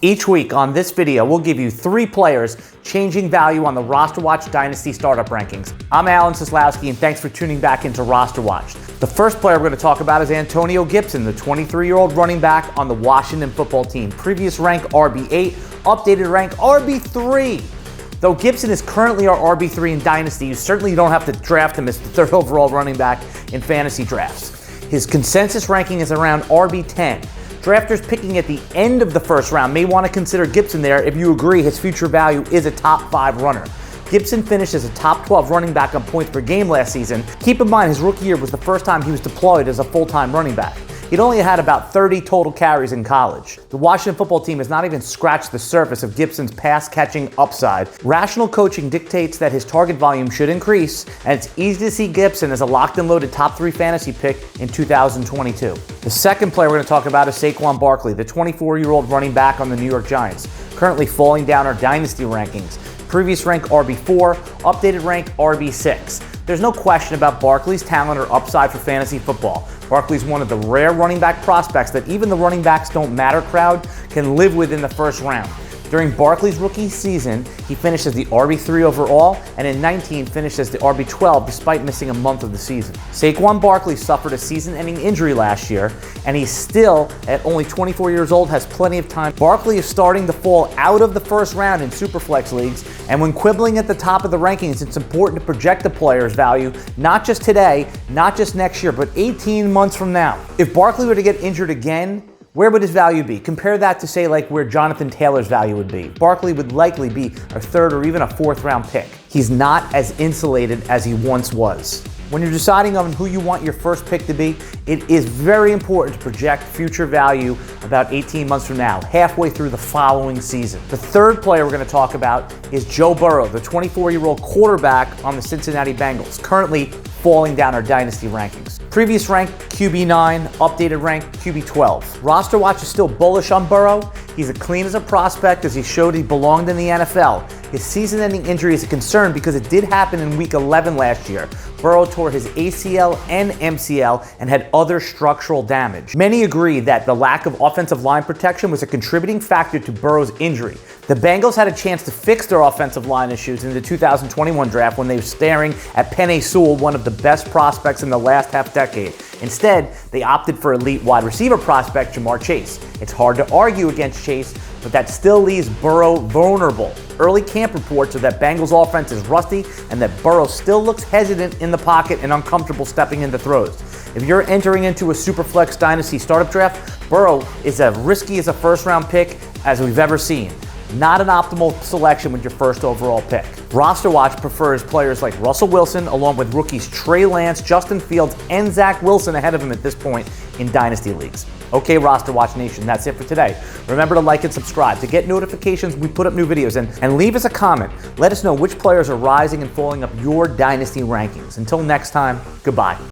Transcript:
Each week on this video, we'll give you 3 players changing value on the RosterWatch Dynasty Startup Rankings. I'm Alan Seslowsky, and thanks for tuning back into RosterWatch. The first player we're going to talk about is Antonio Gibson, the 23-year-old running back on the Washington football team. Previous rank RB8, updated rank RB3. Though Gibson is currently our RB3 in Dynasty, you certainly don't have to draft him as the 3rd overall running back in fantasy drafts. His consensus ranking is around RB10. Drafters picking at the end of the first round may want to consider Gibson there if you agree his future value is a top 5 runner. Gibson finished as a top 12 running back on points per game last season. Keep in mind his rookie year was the first time he was deployed as a full-time running back. He'd only had about 30 total carries in college. The Washington football team has not even scratched the surface of Gibson's pass-catching upside. Rational coaching dictates that his target volume should increase, and it's easy to see Gibson as a locked and loaded top 3 fantasy pick in 2022. The second player we're going to talk about is Saquon Barkley, the 24-year-old running back on the New York Giants, currently falling down our Dynasty rankings. Previous rank RB4, updated rank RB6. There's no question about Barkley's talent or upside for fantasy football. Barkley's one of the rare running back prospects that even the running backs don't matter crowd can live with in the first round. During Barkley's rookie season, he finished as the RB3 overall, and in 19 finished as the RB12 despite missing a month of the season. Saquon Barkley suffered a season-ending injury last year, and he's still, at only 24 years old, has plenty of time. Barkley is starting to fall out of the first round in Superflex leagues, and when quibbling at the top of the rankings, it's important to project the player's value, not just today, not just next year, but 18 months from now. If Barkley were to get injured again, where would his value be? Compare that to, say, like where Jonathan Taylor's value would be. Barkley would likely be a 3rd or even a 4th round pick. He's not as insulated as he once was. When you're deciding on who you want your first pick to be, it is very important to project future value about 18 months from now, halfway through the following season. The third player we're going to talk about is Joe Burrow, the 24-year-old quarterback on the Cincinnati Bengals, currently falling down our Dynasty rankings. Previous rank QB9, updated rank QB12. RosterWatch is still bullish on Burrow. He's as clean as a prospect as he showed he belonged in the NFL. His season-ending injury is a concern because it did happen in Week 11 last year. Burrow tore his ACL and MCL and had other structural damage. Many agree that the lack of offensive line protection was a contributing factor to Burrow's injury. The Bengals had a chance to fix their offensive line issues in the 2021 draft when they were staring at Penei Sewell, one of the best prospects in the last half-decade. Instead, they opted for elite wide receiver prospect Jamar Chase. It's hard to argue against Chase, but that still leaves Burrow vulnerable. Early camp reports are that Bengals' offense is rusty and that Burrow still looks hesitant in the pocket and uncomfortable stepping into throws. If you're entering into a Superflex Dynasty startup draft, Burrow is as risky as a first-round pick as we've ever seen. Not an optimal selection with your 1st overall pick. RosterWatch prefers players like Russell Wilson, along with rookies Trey Lance, Justin Fields, and Zach Wilson ahead of him at this point in Dynasty leagues. Okay, RosterWatch Nation, that's it for today. Remember to like and subscribe to get notifications when we put up new videos, and leave us a comment. Let us know which players are rising and falling up your Dynasty rankings. Until next time, goodbye.